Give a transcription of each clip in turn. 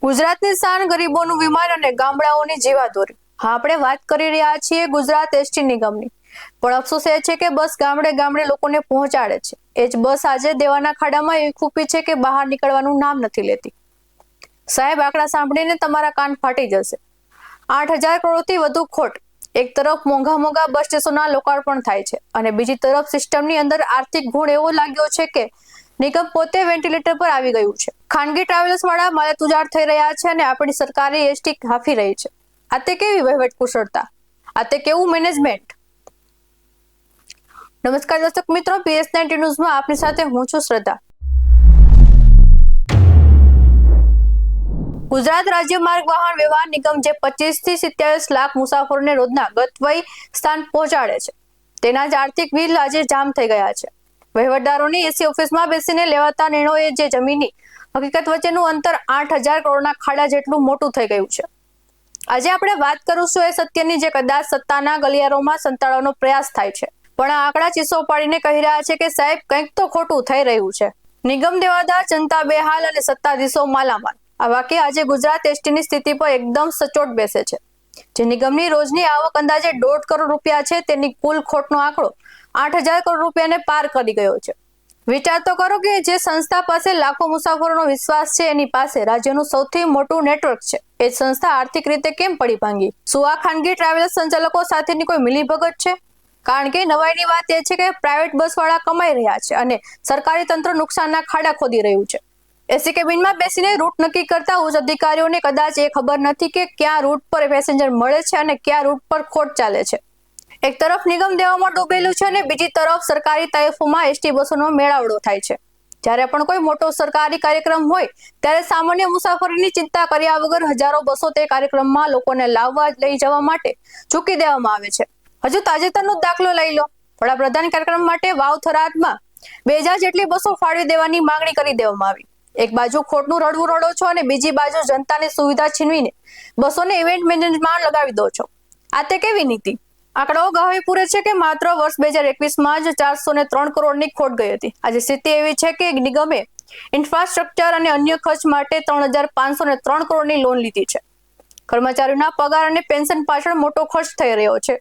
ગુજરાતની શાન, ગરીબોનું વિમાન અને ગામડાઓની જીવાદોરી. હા, આપણે વાત કરી રહ્યા છીએ ગુજરાત એસટી નિગમની, પણ અફસોસ એ છે કે બસ ગામડે ગામડે લોકોને પહોંચાડે છે. એ જ બસ આજે દેવાના ખાડામાં એવી ખૂપી છે કે બહાર નીકળવાનું નામ નથી લેતી. સાહેબ, આંકડા સાંભળીને તમારા કાન ફાટી જશે. 8,000 કરોડથી વધુ ખોટ. એક તરફ મોંઘા મોંઘા બસ સ્ટેશનના લોકાર્પણ થાય છે અને બીજી તરફ સિસ્ટમની અંદર આર્થિક ગુણ એવો લાગ્યો છે કે નિગમ પોતે વેન્ટિલેટર પર આવી ગયું છે. ખાનગી ટ્રાવેલ્સ વાળા માલેતુજાર થઈ રહ્યા છે અને આપણી સરકારી એસટી હાફી રહી છે. આ તે કેવી વહીવટ કુશળતા, આ તે કેવું મેનેજમેન્ટ. નમસ્કાર દર્શક મિત્રો, PS19 ન્યૂઝમાં આપની સાથે હું છું શ્રદ્ધા. ગુજરાત રાજ્ય માર્ગ વાહન વ્યવહાર નિગમ જે 25 થી 47 લાખ મુસાફરોને રોજના ગંતવ્ય સ્થાન પહોંચાડે છે, તેના જ આર્થિક વ્હીલ આજે જામ થઈ ગયા છે. વહીવટદારોની એસી ઓફિસમાં બેસીને લેવાતા નિર્ણયોએ જે જમીની હકીકત વચ્ચેનું અંતર 8,000 કરોડના ખાડા જેટલું મોટું થઈ ગયું છે. આજે આપણે વાત કરીશું એ સત્યની જે કદાચ સત્તાના ગલિયારોમાં સંતાડવાનો પ્રયાસ થાય છે, પણ આ આંકડા ચીસો પાડીને કહી રહ્યા છે કે સાહેબ, કંઈક તો ખોટું થઈ રહ્યું છે. નિગમ દેવાદાર, જનતા બેહાલ અને સત્તાધીશો માલામાલ. આ વાક્ય આજે ગુજરાત એસટીની સ્થિતિ પર એકદમ સચોટ બેસે છે. જે નિગમની રોજની આવક અંદાજે 1.5 કરોડ રૂપિયા છે, તેની કુલ ખોટનો આંકડો 8,000 કરોડ રૂપિયાને પાર કરી ગયો છે. વિચાર તો કરો કે જે સંસ્થા પાસે લાખો મુસાફરોનો વિશ્વાસ છે, એની પાસે રાજ્યનું સૌથી મોટું નેટવર્ક છે, એ સંસ્થા આર્થિક રીતે કેમ પડી ભાંગી? શું આ ખાનગી ટ્રાવેલ્સ સંચાલકો સાથેની કોઈ મિલીભગત છે? કારણ કે નવાઈની વાત એ છે કે પ્રાઇવેટ બસવાળા કમાઈ રહ્યા છે અને સરકારી તંત્ર નુકસાનના ખાડા ખોદી રહ્યું છે. એસી કેબિનમાં બેસીને રૂટ નક્કી કરતા ઉચ્ચ અધિકારીઓને કદાચ એ ખબર નથી કે કયા રૂટ પર પેસેન્જર મળે છે અને કયા રૂટ પર ખોટ ચાલે છે. એક તરફ નિગમ દેવામાં ડૂબેલું છે અને બીજી તરફ સરકારી તાઇફોમાં એસટી બસોનો મેળાવડો થાય છે. જ્યારે પણ કોઈ મોટો સરકારી કાર્યક્રમ હોય ત્યારે સામાન્ય મુસાફરીની ચિંતા કર્યા વગર હજારો બસો તે કાર્યક્રમમાં લોકોને લાવવા લઈ જવા માટે ચૂકી દેવામાં આવે છે. હજુ તાજેતરનો દાખલો લઈ લો. વડાપ્રધાન કાર્યક્રમ માટે વાવ થરાદમાં 2,000 જેટલી બસો ફાળવી દેવાની માંગણી કરી દેવામાં આવી. એક બાજુ ખોટનું રડવું રડો છો અને બીજી બાજુ જનતાની સુવિધા છીનવીને બસોને ઇવેન્ટ મેનેજમેન્ટમાં લગાવી દો છો. આ તે કેવી નીતિ? આંકડાઓ ગવાહી પૂરે છે કે માત્ર વર્ષ 2021માં જ 403 કરોડની ખોટ ગઈ હતી. આજે સ્થિતિ એવી છે કે નિગમે ઇન્ફ્રાસ્ટ્રક્ચર અને અન્ય ખર્ચ માટે 3,503 કરોડની લોન લીધી છે. કર્મચારીઓના પગાર અને પેન્શન પાછળ મોટો ખર્ચ થઈ રહ્યો છે.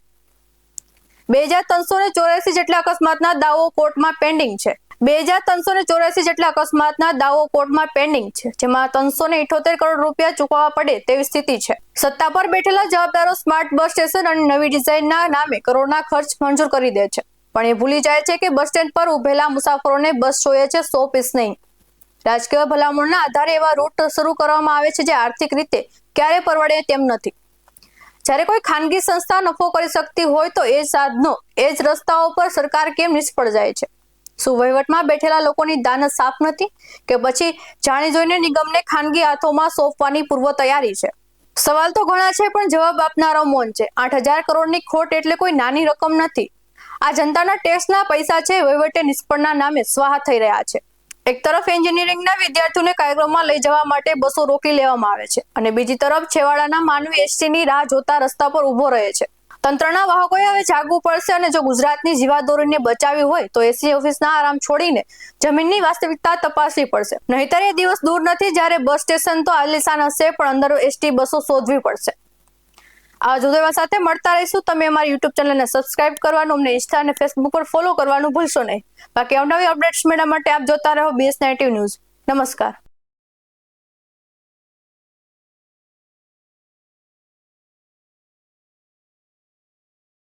2,384 જેટલા અકસ્માતના દાવો કોર્ટમાં પેન્ડિંગ છે. 2,384 જેટલા અકસ્માતના દાવો કોર્ટમાં પેન્ડિંગ છે, જેમાં 378 કરોડ રૂપિયા ચૂકવવા પડે તેવી સ્થિતિ છે. સત્તા પર બેઠેલા જવાબદારો સ્માર્ટ બસ સ્ટેશન અને નવી ડિઝાઇનના નામે કરોડના ખર્ચ મંજૂર કરી દે છે, પણ એ ભૂલી જાય છે કે બસ સ્ટેન્ડ પર ઉભેલા મુસાફરોને બસ જોઈએ છે 100 પીસ નહીં. રાજકીય ભલામણના આધારે એવા રૂટ શરૂ કરવામાં આવે છે જે આર્થિક રીતે ક્યારે પરવડે તેમ નથી. જ્યારે કોઈ ખાનગી સંસ્થા નફો કરી શકતી હોય તો એ સાધનો, એ જ રસ્તાઓ પર સરકાર કેમ નિષ્ફળ જાય છે? શું વહીવટમાં બેઠેલા લોકોની દાનત સાફ નથી કે પછી જાણી જોઈને નિગમને ખાનગી હાથોમાં સોંપવાની પૂર્વ તૈયારી છે? સવાલ તો ઘણા છે, પણ જવાબ આપનારો મૌન છે. 8,000 કરોડની ખોટ એટલે કોઈ નાની રકમ નથી. આ જનતાના ટેક્સના પૈસા છે. વહીવટે નિષ્ફળના નામે સ્વાહા થઈ રહ્યા છે. એક તરફ એન્જિનિયરિંગના વિદ્યાર્થીઓને કાર્યક્રમમાં લઈ જવા માટે બસો રોકી લેવામાં આવે છે અને બીજી તરફ છેવાડાના માનવી એસટીની રાહ જોતા રસ્તા પર ઉભો રહે છે. તંત્રના વાહકોએ હવે જાગવું પડશે અને જો ગુજરાતની જીવાદોરીને બચાવી હોય તો એસી ઓફિસના આરામ છોડીને જમીનની વાસ્તવિકતા તપાસવી પડશે. નહીતર એ દિવસ દૂર નથી જ્યારે બસ સ્ટેશન તો આલિશાન હશે, પણ અંદર એસટી બસો શોધવી પડશે. આ જોડવા સાથે મળતા રહીશું. તમે અમારી યુટ્યુબ ચેનલને સબસ્ક્રાઇબ કરવાનું, અમને ઇન્સ્ટા અને ફેસબુક પર ફોલો કરવાનું ભૂલશો નહીં. બાકી અવનવી અપડેટ્સ મેળવવા માટે આપ જોતા રહો BS19 ન્યૂઝ. નમસ્કાર.